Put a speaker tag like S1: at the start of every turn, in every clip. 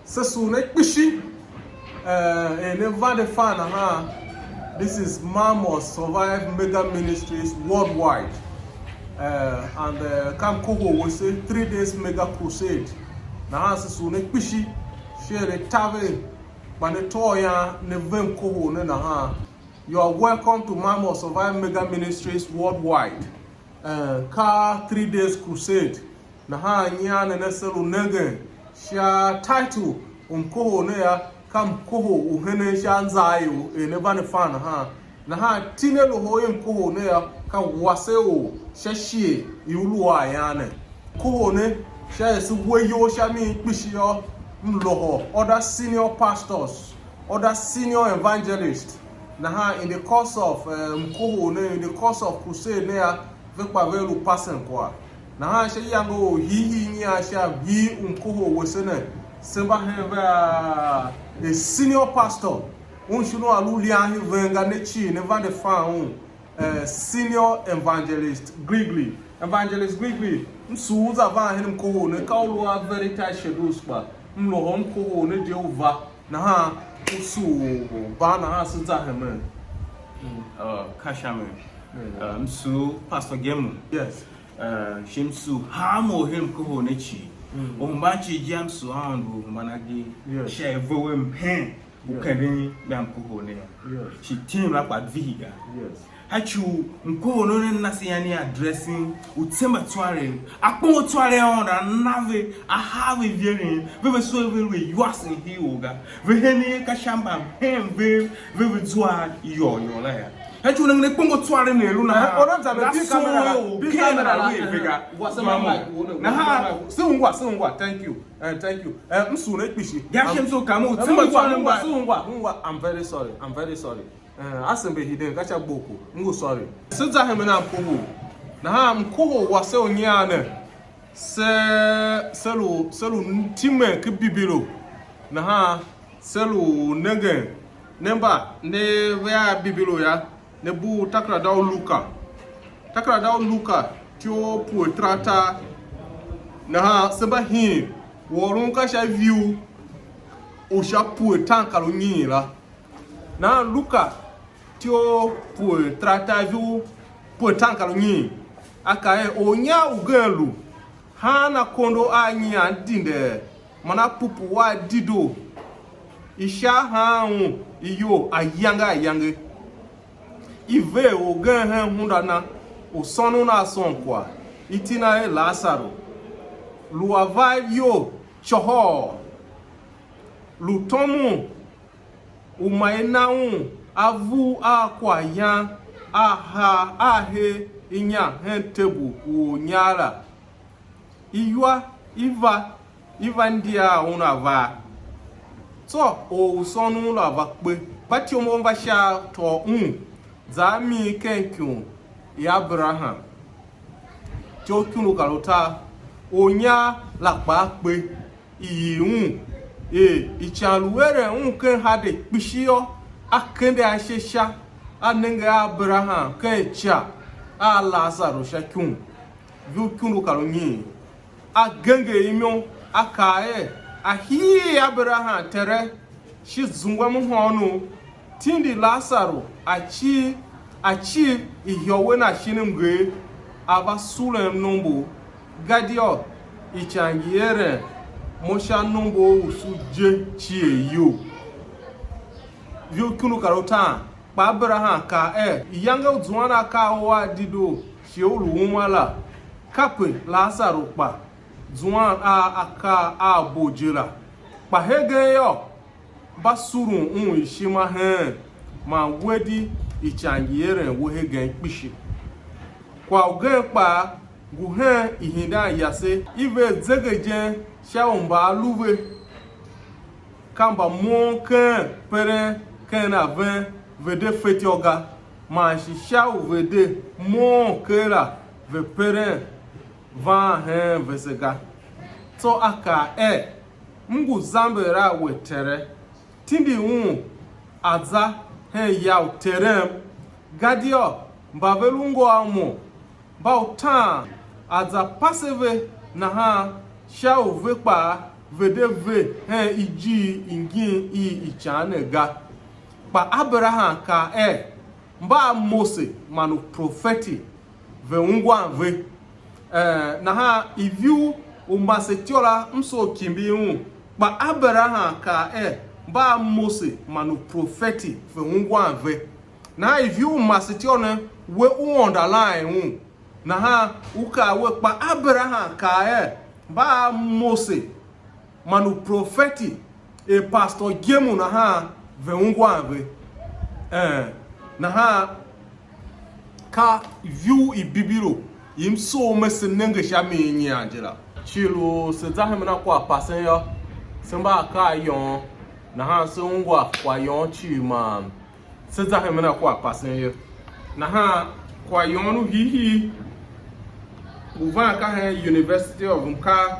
S1: Sesune Bishi, and never the fan, this is Mamos Survive Mega Ministries worldwide. And Mkohol will say 3 days mega crusade. Now, Sesune Bishi, share the Tave, Banetoya, Nevem Mkohol, you are welcome to Mamos Survive Mega Ministries worldwide. 3 days crusade. Naha nyan and Neselu Negen. Sha title Mkohol nea kam Mkohol uhene sha Anza yo never ne fan Naha tinelo hoye Mkohol nea ka WASE o sha SHIE iuluwa yane. Mkohol ne sha yesu weyo sha mi pishiyo mloho other senior pastors, other senior evangelists. Naha in the course of Mkohol ne in the course of crusade nea vekpa velu passen kwa. Na she yango hihi ni asha bi Mkohol wesene semba heva a senior pastor unshuno alulia hi venga nechi never the fan senior evangelist Grigly msuza van hin Mkohol ne kaulwa very tight schedules ba mlo Mkohol ne Jehova na usu ba na suza heme
S2: kashame msu pastor gemu
S1: yes
S2: Shimsu hamo him Mkohol nechi ombachi jamsu andu managi share vowe pen ukadeni ba Mkohol ne she team la kwa viga hachu Mkohol no nasi yani addressing utemba tware akpo tware onda nave ahave viering we so we WASE hi oga we heni ka shamba hem we zwa yo la ya hachu nangene kongo tware ne lu na
S1: oranza big camera we vega na sungwa thank you msu na pishi
S2: yashem so kamo timba tware
S1: sungwa I'm very sorry asembe hidden kacha boko ngo sorry sinza heme na Mkohol na Mkohol WASE onyane selu Timen ke bibilo na selu nege nemba ne vya bibilo ya nebu takra daw luka tio pu trata na seba hin worun ka sha view o sha pu tankalo nyira na luka tio pu trata view pu tankalo nyi aka onya ugelu hana kondo anya dinde mana pupu wa dido isha haun iyo ayange ive ogen hen hundana o sonu na son kwa itina Lazaro lu avai yo choho lu tomu o mainaun avu akwa yan aha ahe inya hen tebu o nyara iva ndia unava so o sonu la va pe bati o mo va sha to Zami kenkun ya Abraham Jokunu kalota onya lakpa pe iyun ichaluwere unken hade pishiyo akende ashesha anenga Abraham kencha a Lazaro shakun Jokunu kalonyi agenge imyo akae ahi Abraham tere shizungwa muhono tindi Lazaro achi ihyowe na shinimge aba sulem nombo gadio ichangiere mosha nombo usuje chieyo kunu karota pa Abraham ka yanga uzuana ka wa dido sheulu umala kape Lazaro pa zuan aka abojela pa hege yo basuru ishima ma wedi ichangiere wohe gen pishi kwa ugen pa guhen ihinda yase ive zegeje shaomba luwe kamba monken pere kena ven vede fetioga ma shisha vede monkera ve pere van hen vesega so aka mgu zambera wetere tindi aza ya terem gadio mbabelungo amo bautan aza paseve na ha sha ovekpa vedeve he iji ingin ichanega pa Abraham ka mba Mose manu profeti ve ungwa ve na ha iviu umasetiola mso kimbi pa Abraham ka mba Mose manu profeti ve ungwa ve na iviu umasetiola we underline na ha uka we pa Abraham ka mba Mose manu profeti pastor gemu na ha ve ungwa ve na ha ka view ibibiro yim so mese nenge shame nyi anjela chilo se zahem na kwa pasen yo semba ka yon na ha se ungwa kwa yon chi man se zahem na kwa pasen yo na ha kwa yon nu hihi uva ka he University of Mkar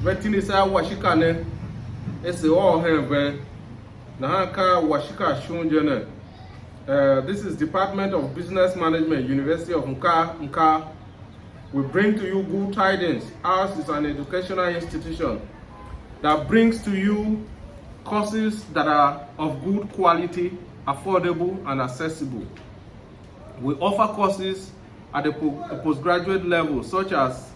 S1: vetini sa washika ne ese o he na ha ka washika shunje ne. This is Department of Business Management, University of Mkar. We bring to you good tidings. Ours is an educational institution that brings to you courses that are of good quality, affordable, and accessible. We offer courses at the postgraduate level, such as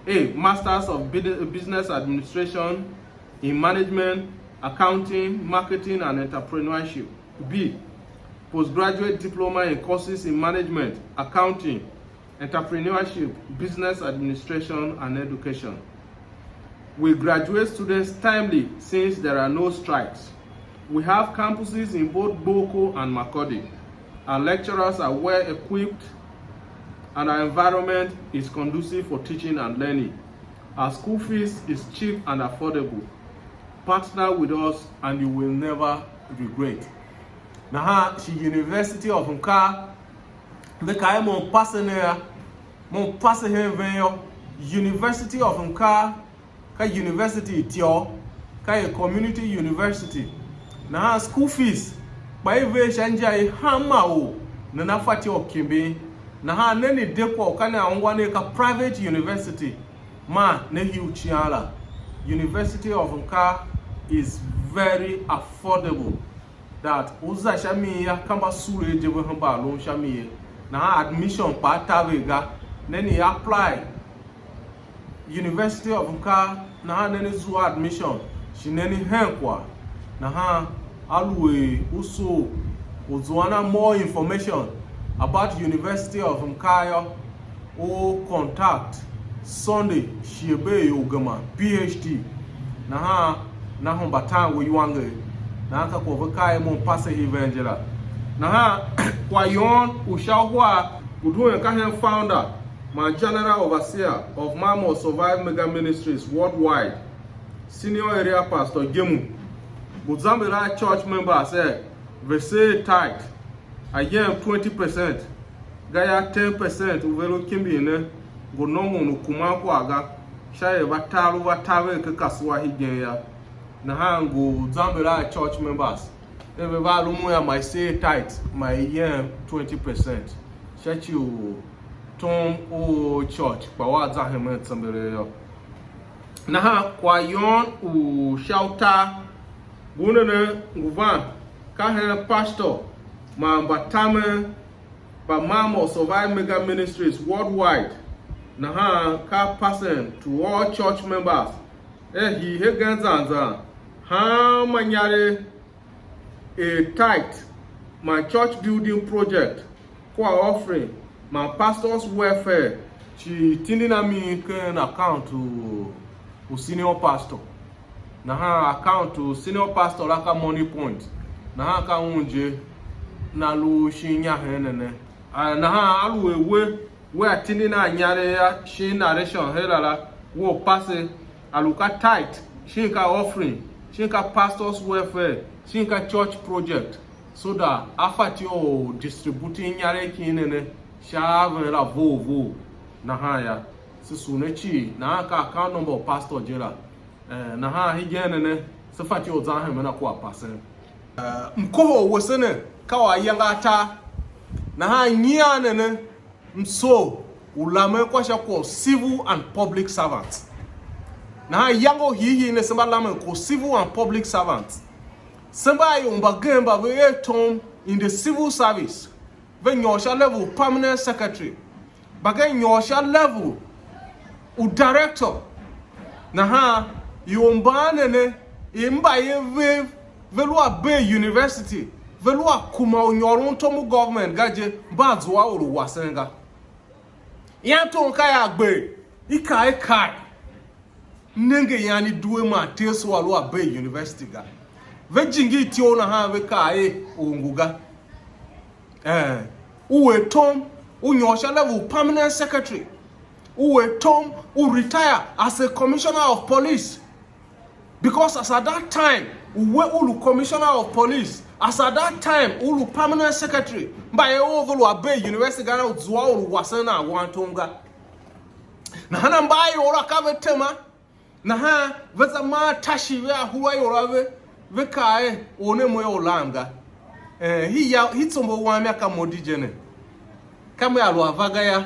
S1: A. Masters of Business Administration in Management, Accounting, Marketing, and Entrepreneurship. B. Postgraduate diploma in courses in management, accounting, entrepreneurship, business administration, and education. We graduate students timely since there are no strikes. We have campuses in both Boko and Makurdi. Our lecturers are well equipped and our environment is conducive for teaching and learning. Our school fees is cheap and affordable. Partner with us and you will never regret. Na ha shi University of Mkar the kai mon passe he venyo University of Mkar ka university tio ka community university na ha school fees ba eve shanja hama o na nafati okimbe na ha neni depo ka na ngwane ka private university ma na hiuchiala. University of Mkar is very affordable. That uza shamiya kamba sure jebe hamba lo shamiye na admission pa tavega neni apply University of Mkar na ha neni zu admission shineni henkwa na ha alwe uso uzuana more information about University of Mkar or contact Sunday Shiebe Ogama PhD na ha na hombatan we yuange na aka kwa kai mon passe evangela na ha kwa yon ushahwa gudu ka hen founder my general overseer of Mamo Survive Mega Ministries worldwide senior area pastor Gemu Buzambira church member say verse tithe again 20% gaya 10% uvelo kimbi ne gonomo no kuma kwa aga shaye batalu batawe ke kaswa higeya na hango Zambia church members everybody ya my say tithe my year 20% church you tom o church kwa waza hema tsambere yo na ha kwa yon u shauta bunene nguvan ka he pastor ma batame ba Mamo Survive Mega Ministries worldwide na ha ka person to all church members he ganzanza ha manyare a tithe my church building project kwa offering my pastor's welfare chi tindina mi ken account to senior pastor na ha account to senior pastor laka money point na ha ka unje na lu shinya henene na ha alu we atindina nyare ya shi narration helala wo passe aluka tithe shinka offering shinka pastor's welfare shinka church project so that after you distributing nyare kinene shave la vovo na haya sisunechi na aka account number pastor jela na ha higenene sifati o zahem na kwa passe Mkohol wesene kawa yangata na ha nyianene mso ulame kwa shako civil and public servants na yango hi ne samba lamen ko civil and public servants. Samba yomba gemba we tom in the civil service. Ve nyosha level permanent secretary. Bagay nyosha level u director. Na ha yomba ne imba ye velua Bay University. Velua kuma unyoron tomu government gaje bazwa uru wasenga. Yanto nkaya agbe kai nenge yani duwe ma teso alwa Bay University ga vejingi tio na ha we kai unguga uwe tom unyosha level permanent secretary uwe tom u retire as a commissioner of police because as at that time uwe ulu commissioner of police as at that time ulu permanent secretary mbaye ovulu Bay University ga na uzwa ulu wasena wantonga na hana mbaye ora kavetema na ha veza ma tashi we ahuwa yorawe we kai one moyo olanga hitsombo wami aka modijene kama ya lwavaga ya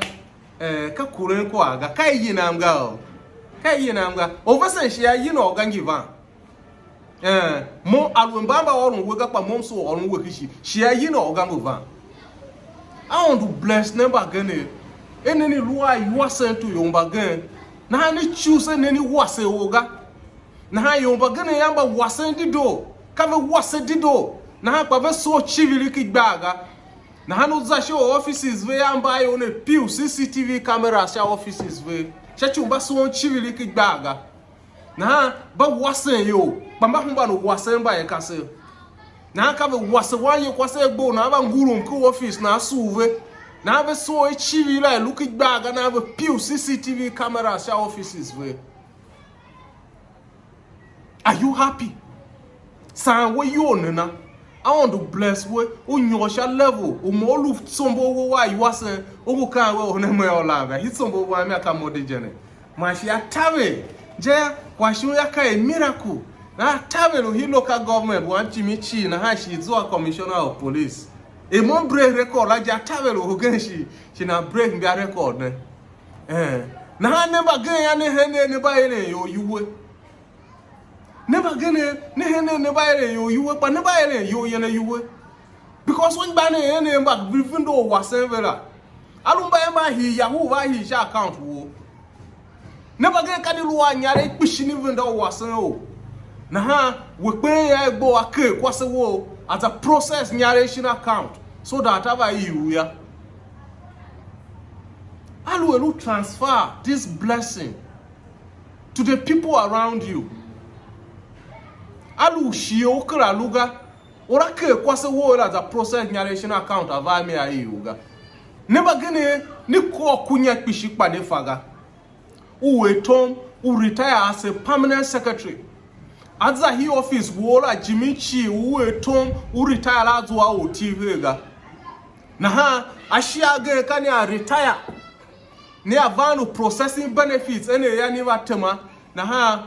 S1: ka kuren ko aga kai yinamga ovesa shi ya yino ogangiva mo alwembamba orun we ga pa mo so orun we kishi shi ya yino ogangiva I want to bless number gene eneni luwa you sent to yomba gen na ha ni choose eneni wase oga na ha yomba gene yamba wase dido ka ve wase dido na ha pa ve so chivili ki gbaga na ha no za show offices ve yamba ayo ne piu CCTV cameras sha offices ve sha chumba so chivili ki gbaga na ha ba wase yo bamba humba no wase mba ye kase na ha ka ve wase wanye kwase gbo na ba nguru mku office na asuve na have so chivili like look it back and have a pew CCTV cameras sha offices where are you happy san where you on na I want to bless where unyosha level umolu sombo wo you wase ogu kan we onemo olanga hitsombo wa me aka modejene mashi atave je kwa shu yaka a miracle na tave lo hi local government want chimichi na ha shi zo commissioner of police e mon break record la ja tavelo hogenshi na break mbia record ne na ha never gen ya ne hene ne ba ere yo yuwe never gen ne hene ne ba ere yo yuwe pa ne ba ere yo ye ne yuwe because when ba ne hene ba even though wasen vera alumba e ma hi yahoo va hi sha account wo never gen ka ni luwa nyare pishi ni even though wasen o na ha we pe ya egbo ake kwase wo as a process narration account so that ever you ya will transfer this blessing to the people around you alu shio kra luga ora ke kwase wo as a process narration account ava me ayuga never gene ni ko kunya pishi pade faga uwe tom u retire as a permanent secretary Anza hi office wola jimichi uwe tom u retire la zuwa o tivega na ha ashia ge kani a retire ne avanu processing benefits ene ya ni watema na ha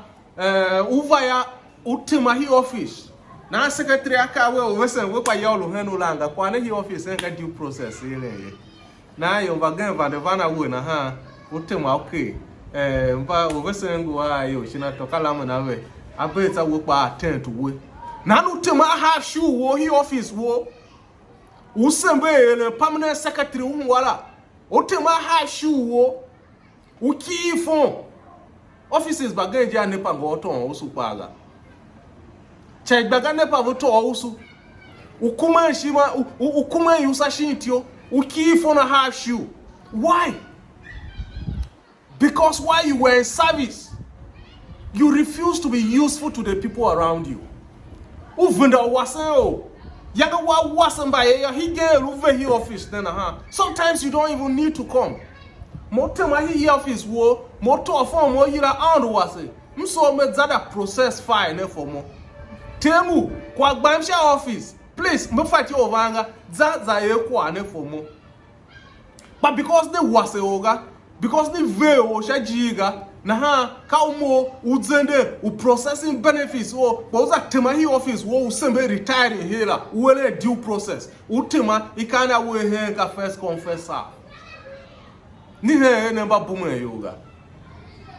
S1: uva ya utima hi office na secretary aka we ovesen we kwa yolo henu langa kwa ne hi office enka due process ile na yo vagen vandevana we na ha utima okay mba ovesen ngwa yo china tokala mo na we abeta wo pa attend we na no tema ha shoe wo hi office wo usembe ele permanent secretary wala o tema ha shoe wo ukifon offices bagage ya nepa go ton osu paga che gbaga nepa vo to osu ukuma shima ukuma yusa shintio ukifon na ha shoe why because while you were in service you refuse to be useful to the people around you. Uvunda waseo. Yaga wa wasamba ya hige ruve hi office then sometimes you don't even need to come. Motema hi office wo moto form wo yira and wase. Mso me zada process file for mo. Temu kwa gbamsha office. Please me fight you ovanga za ye kwa ne for mo. But because they wase oga because they veo shajiga na ha ka umo uzende u processing benefits wo boza tema hi office wo usembe retire hela wele due process utema ikana we he ka first confessor ni he ne ba bume yoga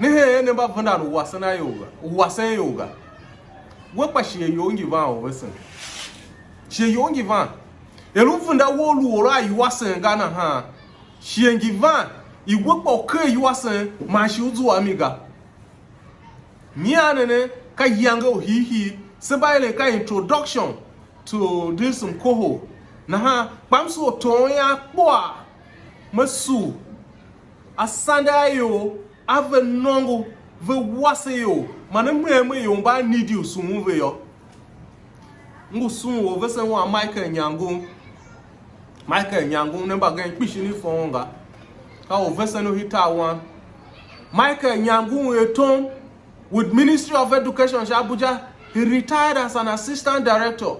S1: ne he ne ba vanda no wasana yoga wasan yoga wo pa shie yongi van o wesen shie yongi van elu vanda wo lu ora yi wasan Ghana ha shie ngi van i wo pa ke yi wasan ma shi uzu amiga ne ka yanga hi sebaile ka introduction to this Mkohol na ha pamso tonya kwa masu asanda yo ave nongo ve wase yo mana mweme yo ba need you sumu ve yo ngusu wo vese wa Michael Nyangu ne ba gan pishi ni fonga ka o vese no hita one Michael Nyangu eton with Ministry of Education Abuja. He retired as an assistant director.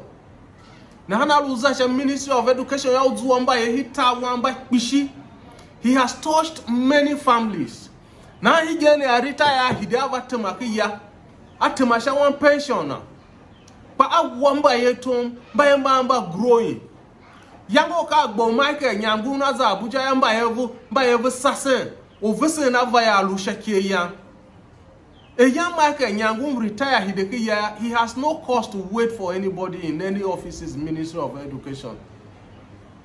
S1: Na hana luza Ministry of Education ya uzuamba ye hita wamba pishi. He has touched many families. Na he gene a retire he dava temakiya atemasha one pensioner. Pa awamba ye tom ba yamba growing. Yango ka gbo Michael Nyangu na za Abuja yamba yevu sase. Ovese na vaya alusha kiya. A young Michael Nyangu retire he has no cause to wait for anybody in any offices Ministry of Education.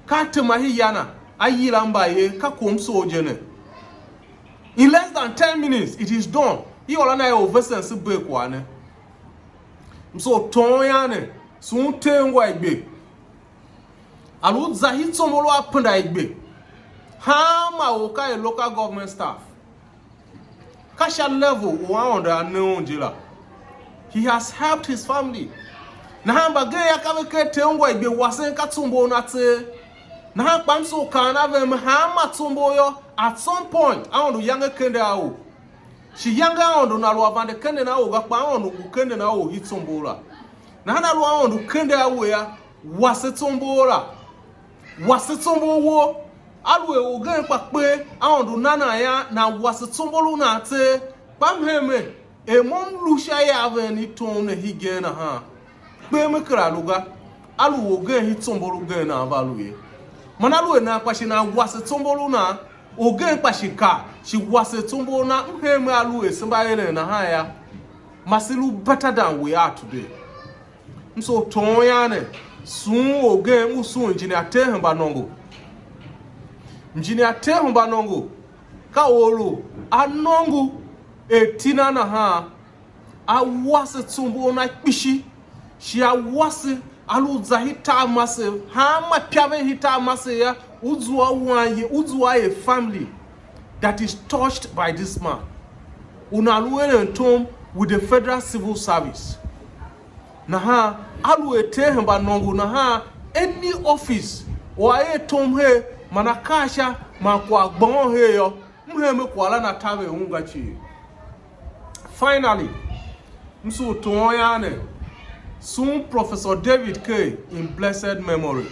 S1: Katemahi yana ayilamba ye kakomso ojene. In less than 10 minutes it is done. He olana oversense bekwane. So tonyane suntengwa igbe. Alu zahitsomolo apenda igbe. Hama oka a local government staff. Kasha level he has helped his family. Nahamba geya kaveke teongwa ibe wasen katumbo nate. Nahamba mso kanave mhama tumbo yo at some point aondu yange kende au. Shi yange aondu na luavande kende na au gakpa aondu kende na au hitumbola. Nahana lu aondu kende au ya wasetumbola. Wasetumbo wo alwe ogen pakpe aondu nana ya na wasitumbolu na te pamheme emon lusha ya aveni tonne higena ha pe mekra luga alu ogen hitumbolu gen na avaluye manalu na kwashi na wasitumbolu na ogen kwashika shi wasitumbolu na mheme alu esimbaele na ha ya masilu better than we are today nso tonyane sun ogen usun engineer tehemba nongo Engineer Tehumba nongo ka olu anongo etina na ha awase tumbo na pishi shi awase alu zahita mase ha ma piave hita mase ya uzuwa a family that is touched by this man unaluele ntom with the Federal Civil Service na ha alu Tehumba nongo na ha any office wa tom he manakasha makwa gbon heyo mheme kwala na tawe ungachi. Finally msu toyane soon Professor David K in blessed memory.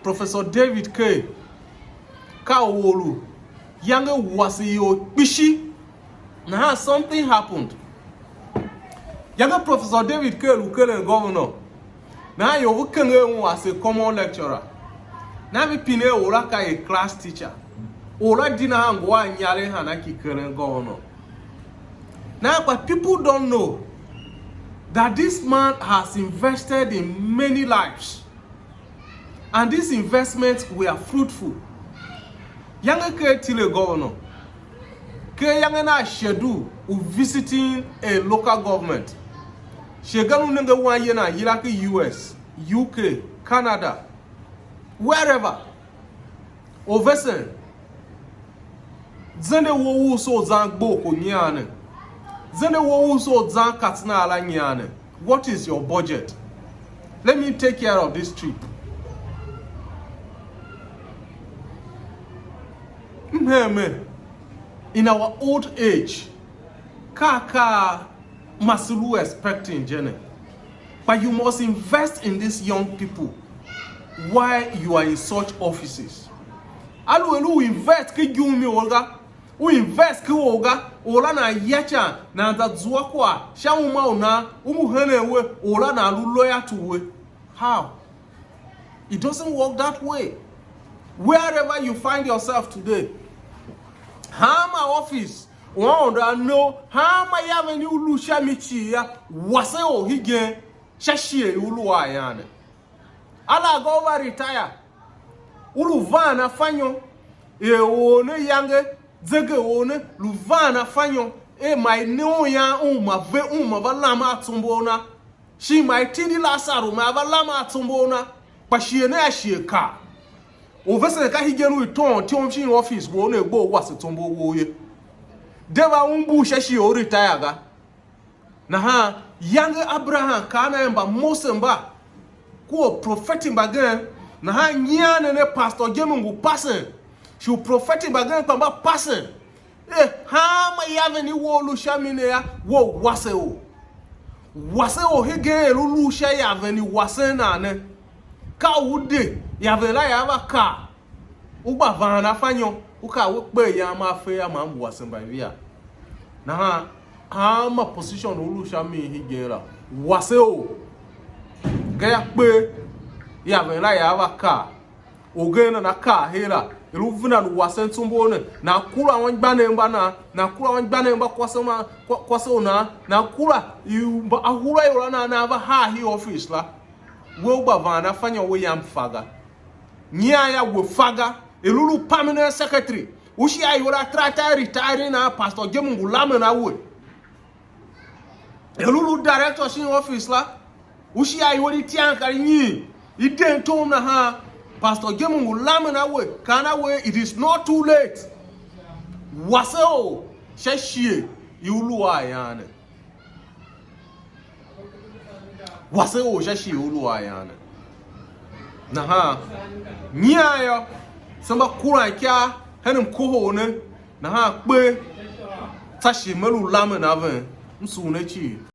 S1: Professor David K Kawolu yange wasi yo bishi na something happened. Yange Professor David K lukele governor na yo wukenge was a common lecturer. Na mi pine ora ka a class teacher. Ora dina hangwa nyare hanaki keren governor. Now, but people don't know that this man has invested in many lives. And these investments were fruitful. Yange ke tile governor. Ke yange na schedule of visiting a local government. Sheganu nenge wanye na yiraki US, UK, Canada, wherever. Ovesen. Zende wo so zang boko nyane. Zende wo so zang katina ala nyane. What is your budget? Let me take care of this trip. In our old age, kaka masilu expecting jene. But you must invest in these young people while you are in such offices. Alu invest ki yumi olga. U invest ki olga ola na yacha na ndazua kwa shauma una umuhenewe ola na alu lawyer tuwe. How? It doesn't work that way. Wherever you find yourself today, Hama office wanda no hama yave ni ulu shamichi ya wase o hige shashie ulu ayane ala go over retire ulu vana fanyo e one yange zege one lu vana fanyo e mai no ya ma valama atumbona shi mai tidi lasaru ma valama atumbona pashie na shie ka o vese ka hige no iton ti on chin office wo na egbo wase tumbo wo ye deva umbu shashi o retire ga na ha yange Abraham kana emba Mose mba ko prophetic bagan na ha nyane ne pastor gemungu passen she prophetic bagan kwamba passen ha ma yave ni wo lu shamine ya wo wase o hege lu sha yave ni wase na ne ka wude yave la ya ka ugba vana fanyo uka wekpe ya ma fe ya ma wase mba via na ha ma position ulu shami higera wase o ga pe yave la ya ka ogena na ka hera elu vina no wase ntumbo ne na kura won gbane mba na kura won gbane mba kwase ona na kura yu ahura yora na ava ha hi office la wo gba vana fanya wo yam faga nya ya wo faga elulu permanent secretary ushi ayora trata retire na pastor gemungu lame na wo elulu director shin office la ushi ayori tiankari nyi iden tom na ha pastor gemungu lame na wo kana wo it is not too late waseo SHIE yulu ayane waseo SHIE yulu ayane na ha nyayo samba kura kya hanim Mkohol ne na ha pe tashi melu lame na ven msu ne chi